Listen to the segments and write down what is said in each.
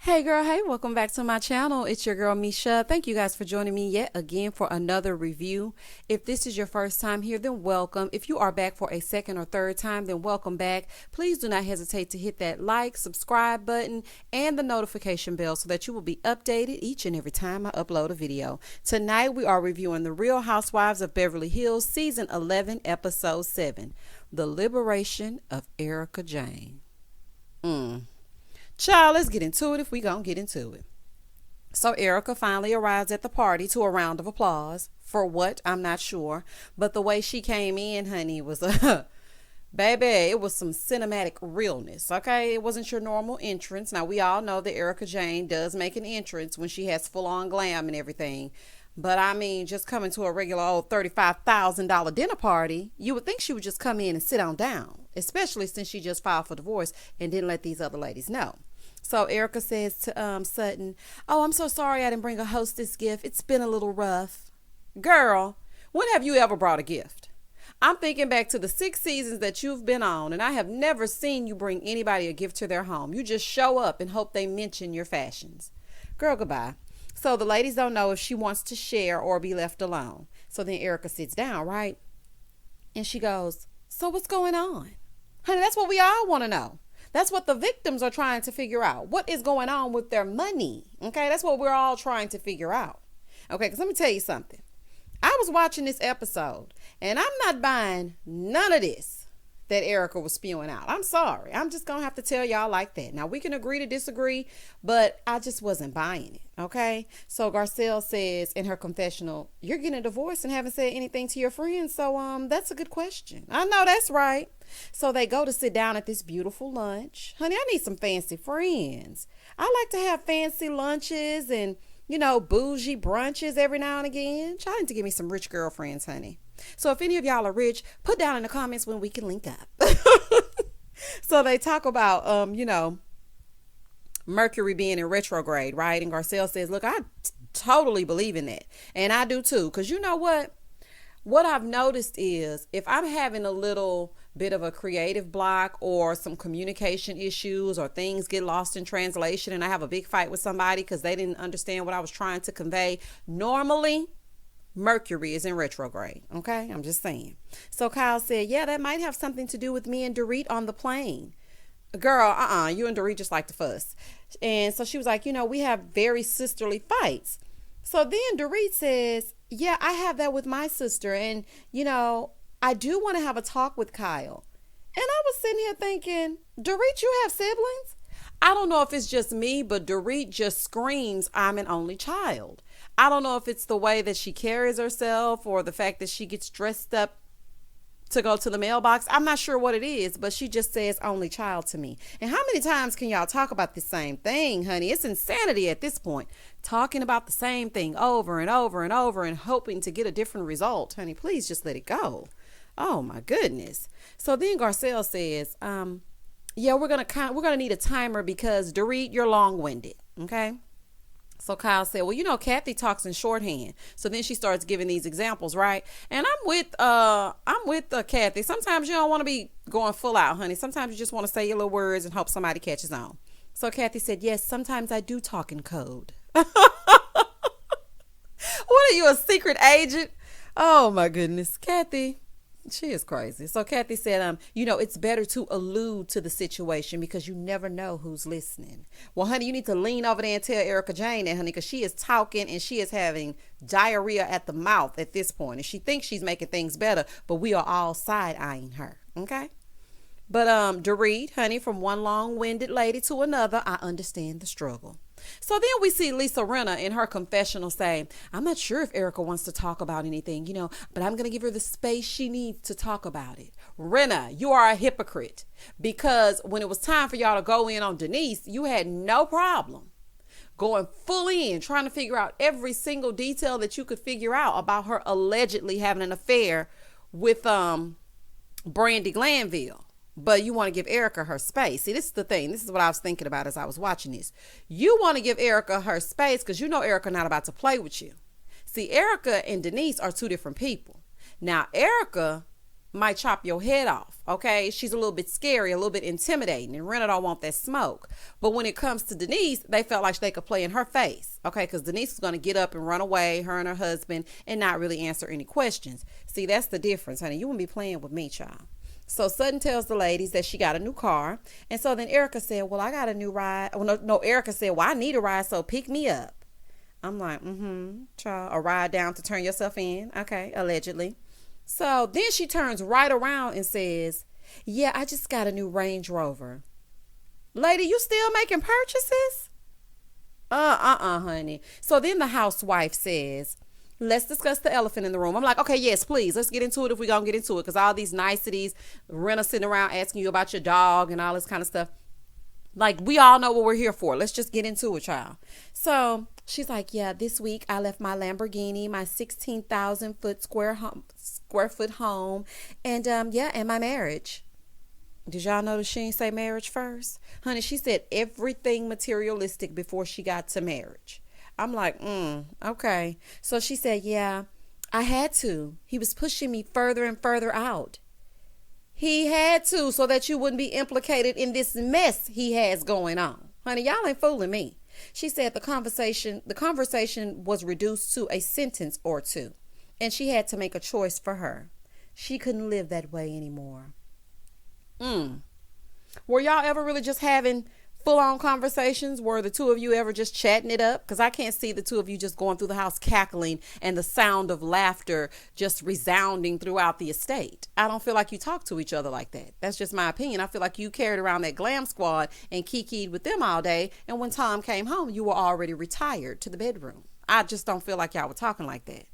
Hey girl, hey, welcome back to my channel. It's your girl Misha. Thank you guys for joining me yet again for another review. If this is your first time here, then welcome. If you are back for a second or third time, then welcome back. Please do not hesitate to hit that like, subscribe button, and the notification bell so that you will be updated each and every time I upload a video. Tonight we are reviewing The Real Housewives of Beverly Hills, Season 11, Episode 7, The Liberation of Erika Jane. Child, let's get into it if we gonna get into it. So Erika finally arrives at the party to a round of applause. For what? I'm not sure. But the way she came in, honey, was baby, it was some cinematic realness, okay? It wasn't your normal entrance. Now, we all know that Erika Jane does make an entrance when she has full-on glam and everything. But, I mean, just coming to a regular old $35,000 dinner party, you would think she would just come in and sit on down, especially since she just filed for divorce and didn't let these other ladies know. So Erika says to Sutton, "Oh, I'm so sorry I didn't bring a hostess gift. It's been a little rough." Girl, when have you ever brought a gift? I'm thinking back to the 6 seasons that you've been on, and I have never seen you bring anybody a gift to their home. You just show up and hope they mention your fashions. Girl, goodbye. So the ladies don't know if she wants to share or be left alone. So then Erika sits down, right? And she goes, "So what's going on?" Honey, that's what we all want to know. That's what the victims are trying to figure out. What is going on with their money? Okay, that's what we're all trying to figure out. Okay, because let me tell you something. I was watching this episode, and I'm not buying none of this that Erika was spewing out. I'm sorry. I'm just going to have to tell y'all like that. Now, we can agree to disagree, but I just wasn't buying it. Okay, so Garcelle says in her confessional, "You're getting a divorce and haven't said anything to your friends, so that's a good question." I know that's right. So they go to sit down at this beautiful lunch. Honey, I need some fancy friends. I like to have fancy lunches and, bougie brunches every now and again. Try to give me some rich girlfriends, honey. So if any of y'all are rich, put down in the comments when we can link up. So they talk about, Mercury being in retrograde, right? And Garcelle says, "Look, I totally believe in that." And I do too. Because you know what? What I've noticed is if I'm having a little bit of a creative block or some communication issues or things get lost in translation and I have a big fight with somebody because they didn't understand what I was trying to convey, normally Mercury is in retrograde. Okay, I'm just saying. So Kyle said, "Yeah, that might have something to do with me and Dorit on the plane." Girl, you and Dorit just like to fuss. And so she was like, "We have very sisterly fights." So then Dorit says, "Yeah, I have that with my sister. And, I do want to have a talk with Kyle." And I was sitting here thinking, Dorit, you have siblings? I don't know if it's just me, but Dorit just screams, "I'm an only child." I don't know if it's the way that she carries herself or the fact that she gets dressed up to go to the mailbox. I'm not sure what it is, but she just says only child to me. And how many times can y'all talk about the same thing, honey? It's insanity at this point. Talking about the same thing over and over and over and hoping to get a different result. Honey, please just let it go. Oh my goodness. So then Garcelle says, "Yeah, we're gonna need a timer because Dorit, you're long-winded." Okay. So Kyle said, "Well, Kathy talks in shorthand." So then she starts giving these examples, right? And I'm with Kathy. Sometimes you don't want to be going full out, honey. Sometimes you just want to say your little words and hope somebody catches on. So Kathy said, "Yes, sometimes I do talk in code." What are you, a secret agent? Oh my goodness, Kathy. She is crazy. So Kathy said, it's better to allude to the situation because you never know who's listening. Well, honey, you need to lean over there and tell Erika Jane that, honey, because she is talking and she is having diarrhea at the mouth at this point. And she thinks she's making things better, but we are all side-eyeing her. Okay? But Dorit, honey, from one long-winded lady to another, I understand the struggle. So then we see Lisa Rinna in her confessional say, "I'm not sure if Erika wants to talk about anything, but I'm going to give her the space she needs to talk about it." Rinna, you are a hypocrite because when it was time for y'all to go in on Denise, you had no problem going fully in, trying to figure out every single detail that you could figure out about her allegedly having an affair with Brandy Glanville. But you want to give Erika her space. See, this is the thing. This is what I was thinking about as I was watching this. You want to give Erika her space because Erika not about to play with you. See, Erika and Denise are two different people. Now, Erika might chop your head off. Okay. She's a little bit scary, a little bit intimidating, and Rena don't want that smoke. But when it comes to Denise, they felt like they could play in her face. Okay. Because Denise was going to get up and run away, her and her husband, and not really answer any questions. See, that's the difference, honey. You wouldn't be playing with me, child. So Sutton tells the ladies that she got a new car. And so then Erika said, well, I got a new ride. Well, no, Erika said, well, I need a ride, so pick me up. I'm like, child, a ride down to turn yourself in. Okay, allegedly. So then she turns right around and says, yeah, I just got a new Range Rover. Lady, you still making purchases? Honey. So then the housewife says, let's discuss the elephant in the room. I'm like, okay, yes, please. Let's get into it if we're going to get into it. Because all these niceties, Rena sitting around asking you about your dog and all this kind of stuff. Like, we all know what we're here for. Let's just get into it, child. So she's like, yeah, this week I left my Lamborghini, my 16,000 square foot home, and and my marriage. Did y'all notice she didn't say marriage first? Honey, she said everything materialistic before she got to marriage. I'm like, okay. So she said, yeah, I had to. He was pushing me further and further out. He had to, so that you wouldn't be implicated in this mess he has going on. Honey, y'all ain't fooling me. She said the conversation was reduced to a sentence or two, and she had to make a choice for her. She couldn't live that way anymore. Were y'all ever really just having full-on conversations? Were the two of you ever just chatting it up? Because I can't see the two of you just going through the house cackling and the sound of laughter just resounding throughout the estate. I don't feel like you talk to each other like that. That's just my opinion. I feel like you carried around that glam squad and kikied with them all day, and when Tom came home, you were already retired to the bedroom. I just don't feel like y'all were talking like that.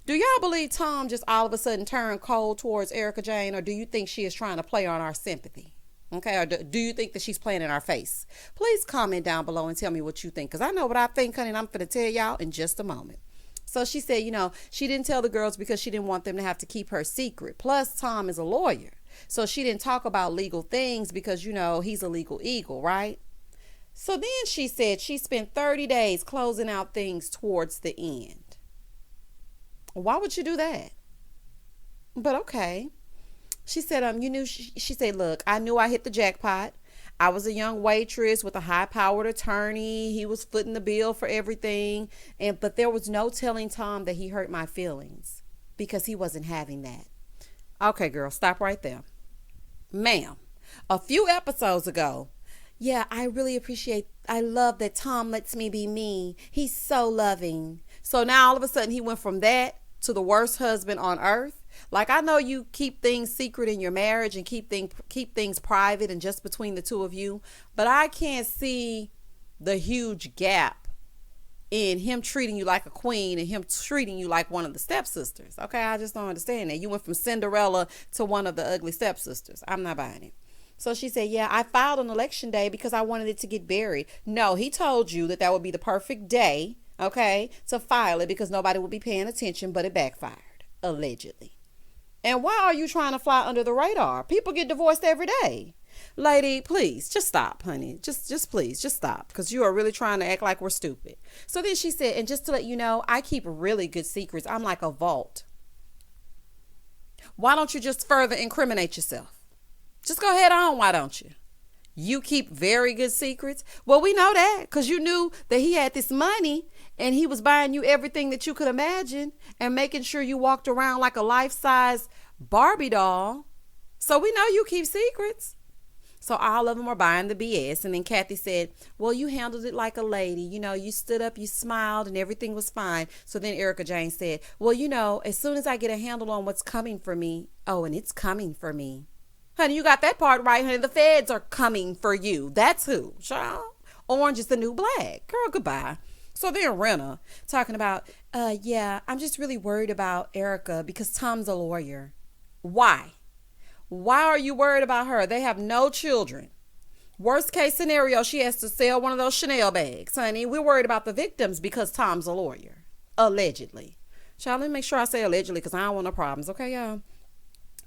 Do y'all believe Tom just all of a sudden turned cold towards Erika Jane, or do you think she is trying to play on our sympathy? Okay, or do you think that she's playing in our face? Please comment down below and tell me what you think, because I know what I think, honey, and I'm going to tell y'all in just a moment. So she said, she didn't tell the girls because she didn't want them to have to keep her secret. Plus, Tom is a lawyer, so she didn't talk about legal things because, he's a legal eagle, right? So then she said she spent 30 days closing out things towards the end. Why would you do that? But okay. She said, she said, look, I knew I hit the jackpot. I was a young waitress with a high-powered attorney. He was footing the bill for everything. But there was no telling Tom that he hurt my feelings because he wasn't having that. Okay, girl, stop right there. Ma'am, a few episodes ago, yeah, I love that Tom lets me be me. He's so loving. So now all of a sudden he went from that to the worst husband on earth. Like, I know you keep things secret in your marriage and keep things private and just between the two of you, but I can't see the huge gap in him treating you like a queen and him treating you like one of the stepsisters. Okay, I just don't understand that. You went from Cinderella to one of the ugly stepsisters. I'm not buying it. So she said, yeah, I filed on election day because I wanted it to get buried. No, he told you that would be the perfect day, okay, to file it because nobody would be paying attention, but it backfired, allegedly. And why are you trying to fly under the radar? People get divorced every day. Lady, please, just stop, honey. Just please, just stop. Because you are really trying to act like we're stupid. So then she said, and just to let you know, I keep really good secrets. I'm like a vault. Why don't you just further incriminate yourself? Just go ahead on, why don't you? You keep very good secrets. Well, we know that because you knew that he had this money and he was buying you everything that you could imagine and making sure you walked around like a life-size Barbie doll. So we know you keep secrets. So all of them were buying the BS. And then Kathy said, well, you handled it like a lady. You stood up, you smiled, and everything was fine. So then Erika Jane said, well, as soon as I get a handle on what's coming for me, and it's coming for me. Honey, you got that part right, honey. The feds are coming for you. That's who, child. Orange is the new black. Girl, goodbye. So then Rena talking about, I'm just really worried about Erika because Tom's a lawyer. Why? Why are you worried about her? They have no children. Worst case scenario, she has to sell one of those Chanel bags. Honey, we're worried about the victims because Tom's a lawyer. Allegedly. Child, let me make sure I say allegedly because I don't want no problems. Okay, y'all?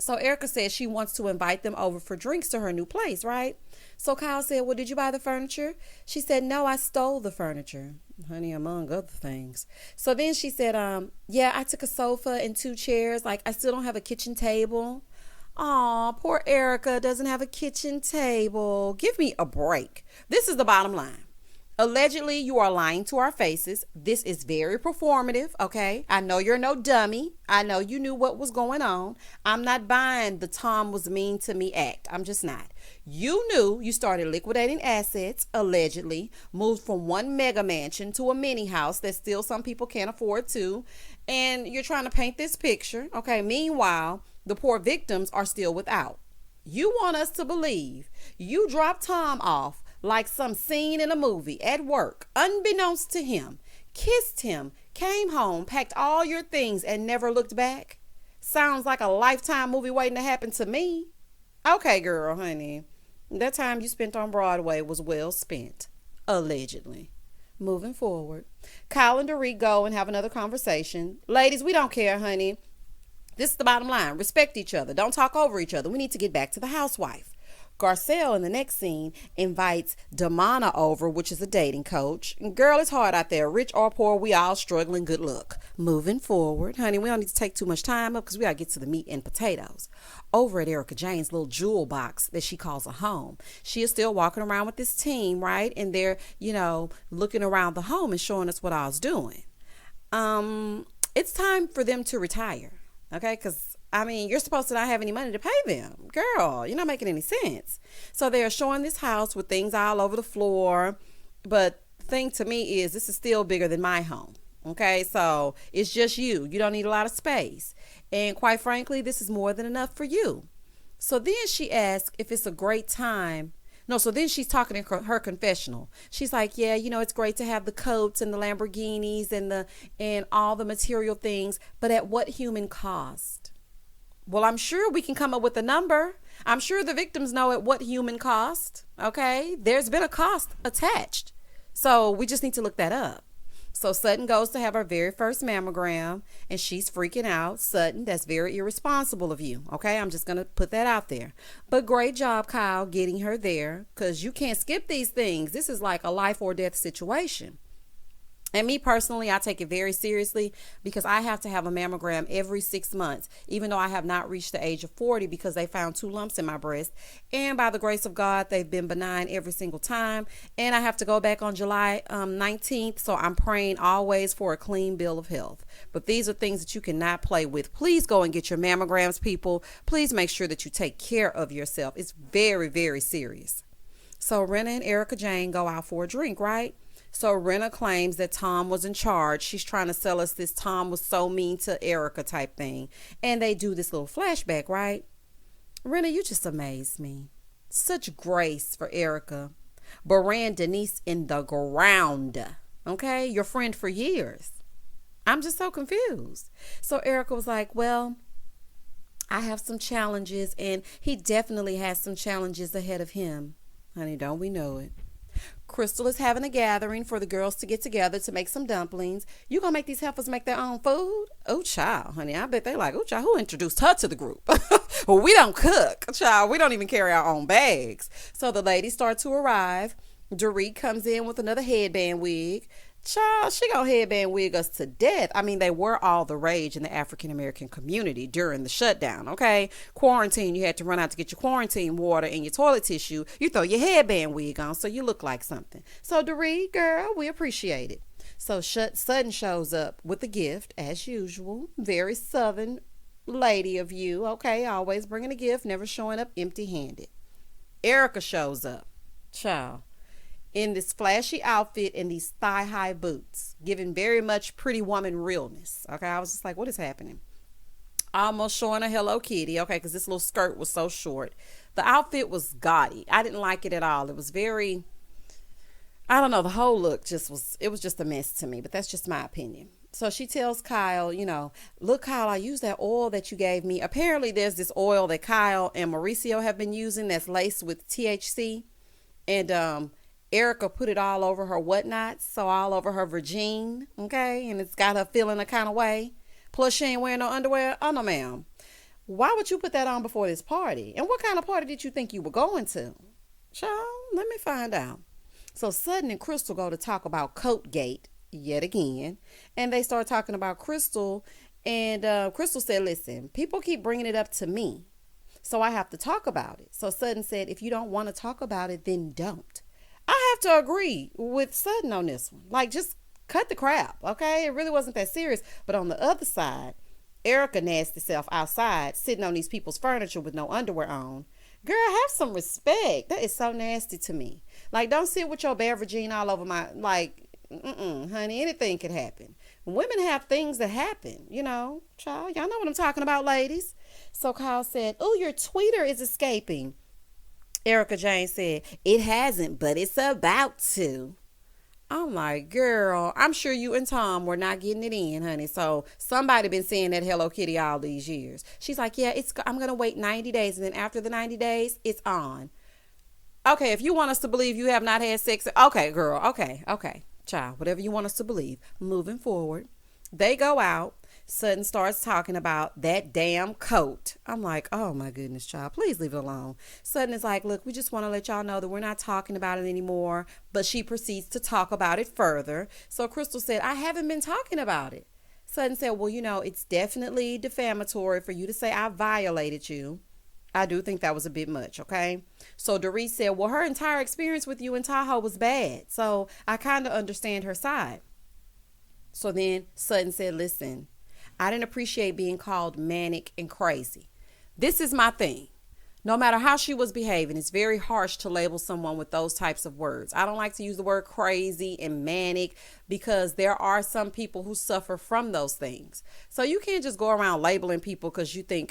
So Erika said she wants to invite them over for drinks to her new place, right? So Kyle said, well, did you buy the furniture? She said, no, I stole the furniture. Honey, among other things. So then she said, I took a sofa and 2 chairs. Like, I still don't have a kitchen table. Aw, poor Erika doesn't have a kitchen table. Give me a break. This is the bottom line. Allegedly, you are lying to our faces. This is very performative, okay? I know you're no dummy. I know you knew what was going on. I'm not buying the Tom was mean to me act. I'm just not. You knew you started liquidating assets, allegedly, moved from one mega mansion to a mini house that still some people can't afford to, and you're trying to paint this picture, okay? Meanwhile, the poor victims are still without. You want us to believe you dropped Tom off like some scene in a movie at work, unbeknownst to him, kissed him, came home, packed all your things, and never looked back? Sounds like a Lifetime movie waiting to happen to me. Okay, girl, honey. That time you spent on Broadway was well spent. Allegedly. Moving forward. Kyle and Dorit go and have another conversation. Ladies, we don't care, honey. This is the bottom line. Respect each other. Don't talk over each other. We need to get back to the housewife. Garcelle in the next scene invites Damana over, which is a dating coach. Girl, it's hard out there. Rich or poor, we all struggling. Good luck. Moving forward. Honey, we don't need to take too much time up because we got to get to the meat and potatoes. Over at Erika Jane's little jewel box that she calls a home, she is still walking around with this team, right? And they're, looking around the home and showing us what all's doing. It's time for them to retire, okay? Because you're supposed to not have any money to pay them. Girl, you're not making any sense. So they're showing this house with things all over the floor. But the thing to me is this is still bigger than my home. Okay, so it's just you. You don't need a lot of space. And quite frankly, this is more than enough for you. So then she asks if it's a great time. No, so then she's talking in her confessional. She's like, yeah, it's great to have the coats and the Lamborghinis and all the material things, but at what human cost? Well, I'm sure we can come up with a number. I'm sure the victims know at what human cost. Okay, there's been a cost attached. So we just need to look that up. So Sutton goes to have her very first mammogram and she's freaking out. Sutton, that's very irresponsible of you. Okay, I'm just going to put that out there. But great job, Kyle, getting her there because you can't skip these things. This is like a life or death situation. And me personally, I take it very seriously because I have to have a mammogram every 6 months, even though I have not reached the age of 40 because they found 2 lumps in my breast. And by the grace of God, they've been benign every single time. And I have to go back on July 19th. So I'm praying always for a clean bill of health. But these are things that you cannot play with. Please go and get your mammograms, people. Please make sure that you take care of yourself. It's very, very serious. So Rena and Erika Jane go out for a drink, right? So Rena claims that Tom was in charge. She's trying to sell us this Tom was so mean to Erika type thing. And they do this little flashback, right? Rena, you just amaze me. Such grace for Erika. But ran Denise in the ground. Okay? Your friend for years. I'm just so confused. So Erika was like, well, I have some challenges. And he definitely has some challenges ahead of him. Honey, don't we know it? Crystal is having a gathering for the girls to get together to make some dumplings. You gonna make these heifers make their own food? Oh, child, honey, I bet they like, oh, child, who introduced her to the group? Well, we don't cook, child. We don't even carry our own bags. So the ladies start to arrive. Dorit comes in with another headband wig. Child, she gonna headband wig us to death. They were all the rage in the African American community during the shutdown, okay? Quarantine, you had to run out to get your quarantine water and your toilet tissue. You throw your headband wig on so you look like something. So Dorit, girl, we appreciate it. So Sutton shows up with a gift, as usual. Very Southern lady of you, okay? Always bringing a gift, never showing up empty-handed. Erika shows up. Child. In this flashy outfit and these thigh-high boots, giving very much Pretty Woman realness. Okay, I was just like, what is happening? Almost showing a Hello Kitty, okay, because this little skirt was so short. The outfit was gaudy. I didn't like it at all. It was very, I don't know, the whole look it was just a mess to me, but that's just my opinion. So she tells Kyle, look, Kyle, I used that oil that you gave me. Apparently there's this oil that Kyle and Mauricio have been using that's laced with THC. And, Erika put it all over her whatnots, so all over her vagine, okay? And it's got her feeling a kind of way. Plus, she ain't wearing no underwear. Oh, no, ma'am. Why would you put that on before this party? And what kind of party did you think you were going to? Child, let me find out. So Sutton and Crystal go to talk about Coalgate yet again. And they start talking about Crystal. And Crystal said, listen, people keep bringing it up to me. So I have to talk about it. So Sutton said, if you don't want to talk about it, then don't. I have to agree with Sutton on this one. Like, just cut the crap, okay? It really wasn't that serious. But on the other side, Erika nasty self outside, sitting on these people's furniture with no underwear on. Girl, have some respect. That is so nasty to me. Like, don't sit with your beveragine all over my, like, honey, anything could happen. Women have things that happen, Child, y'all know what I'm talking about, ladies. So Kyle said, oh, your tweeter is escaping. Erika Jane said, it hasn't, but it's about to. I'm like, girl, I'm sure you and Tom were not getting it in, honey. So somebody been saying that Hello Kitty all these years. She's like, yeah, I'm going to wait 90 days. And then after the 90 days, it's on. Okay, if you want us to believe you have not had sex. Okay, girl. Okay. Child, whatever you want us to believe. Moving forward, they go out. Sutton starts talking about that damn coat. I'm like, oh my goodness, child, please leave it alone. Sutton is like, look, we just want to let y'all know that we're not talking about it anymore. But she proceeds to talk about it further. So Crystal said, I haven't been talking about it. Sutton said, well, it's definitely defamatory for you to say I violated you. I do think that was a bit much, okay? So Dorit said, well, her entire experience with you in Tahoe was bad. So I kind of understand her side. So then Sutton said, listen, I didn't appreciate being called manic and crazy. This is my thing. No matter how she was behaving, it's very harsh to label someone with those types of words. I don't like to use the word crazy and manic because there are some people who suffer from those things. So you can't just go around labeling people because you think,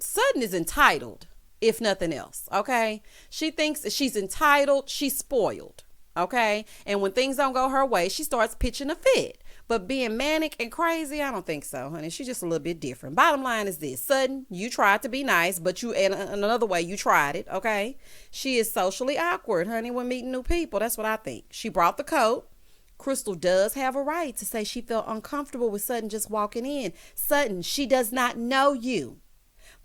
Sutton is entitled, if nothing else, okay? She thinks that she's entitled, she's spoiled, okay? And when things don't go her way, she starts pitching a fit. But being manic and crazy, I don't think so, honey. She's just a little bit different. Bottom line is this. Sutton, you tried to be nice, but in another way, you tried it, okay? She is socially awkward, honey, when meeting new people. That's what I think. She brought the coat. Crystal does have a right to say she felt uncomfortable with Sutton just walking in. Sutton, she does not know you.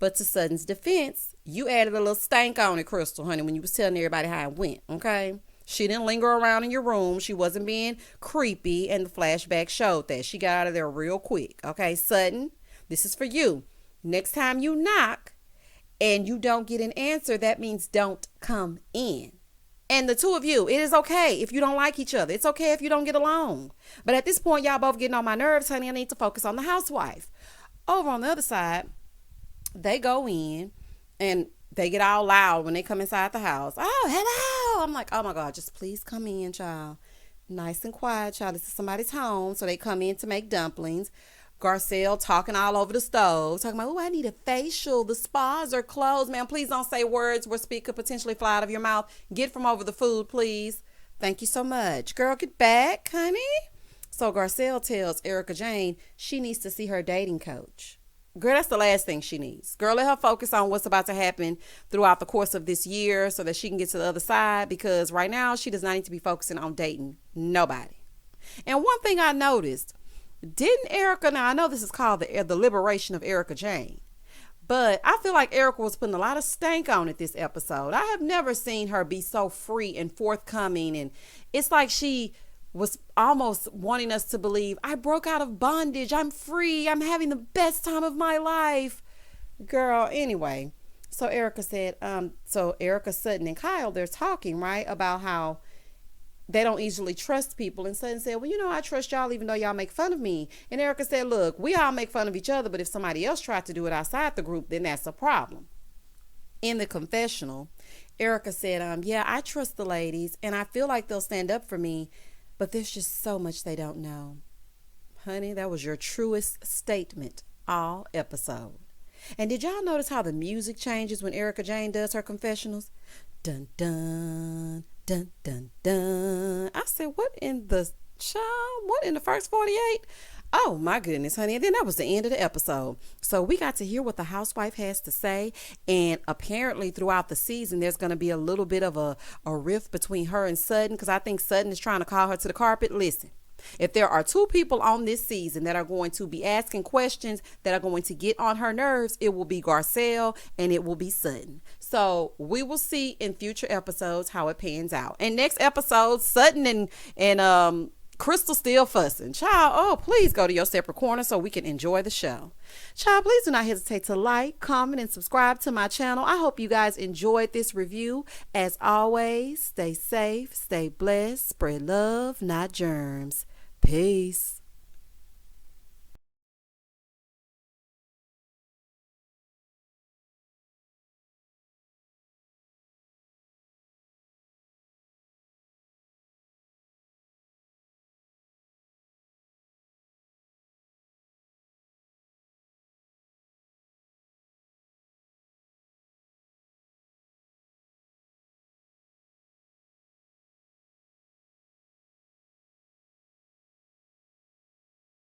But to Sutton's defense, you added a little stank on it, Crystal, honey, when you was telling everybody how it went, okay? She didn't linger around in your room. She wasn't being creepy, and the flashback showed that. She got out of there real quick. Okay, Sutton, this is for you. Next time you knock and you don't get an answer, that means don't come in. And the two of you, it is okay if you don't like each other. It's okay if you don't get along. But at this point, y'all both getting on my nerves, honey. I need to focus on the housewife. Over on the other side, they go in and they get all loud when they come inside the house. Oh, hello. I'm like, oh my God, just please come in, child. Nice and quiet, child. This is somebody's home. So they come in to make dumplings. Garcelle talking all over the stove, talking about, oh, I need a facial. The spas are closed. Man, please don't say words where spit could potentially fly out of your mouth. Get from over the food, please. Thank you so much. Girl, get back, honey. So Garcelle tells Erika Jane she needs to see her dating coach. Girl, that's the last thing she needs. Girl, let her focus on what's about to happen throughout the course of this year so that she can get to the other side, because right now she does not need to be focusing on dating nobody. And one thing I noticed, didn't Erika, now I know this is called the liberation of Erika Jane, but I feel like Erika was putting a lot of stank on it this episode. I have never seen her be so free and forthcoming, and it's like she was almost wanting us to believe, I broke out of bondage, I'm free, I'm having the best time of my life. Girl, anyway, so Erika said, so Erika, Sutton, and Kyle, they're talking, right, about how they don't easily trust people. And Sutton said, well, I trust y'all even though y'all make fun of me. And Erika said, look, we all make fun of each other, but if somebody else tried to do it outside the group, then that's a problem. In the confessional, Erika said, yeah, I trust the ladies, and I feel like they'll stand up for me, but there's just so much they don't know. Honey, that was your truest statement all episode. And did y'all notice how the music changes when Erika Jane does her confessionals? Dun, dun, dun, dun, dun. I said, what in the first 48? Oh my goodness, honey. And then that was the end of the episode. So we got to hear what the housewife has to say. And apparently throughout the season, there's going to be a little bit of a rift between her and Sutton, because I think Sutton is trying to call her to the carpet. Listen, if there are two people on this season that are going to be asking questions that are going to get on her nerves, it will be Garcelle and it will be Sutton. So we will see in future episodes how it pans out. And next episode, Sutton and Crystal still fussing. Child, oh, please go to your separate corner so we can enjoy the show. Child, please do not hesitate to like, comment, and subscribe to my channel. I hope you guys enjoyed this review. As always, stay safe, stay blessed, spread love, not germs. Peace.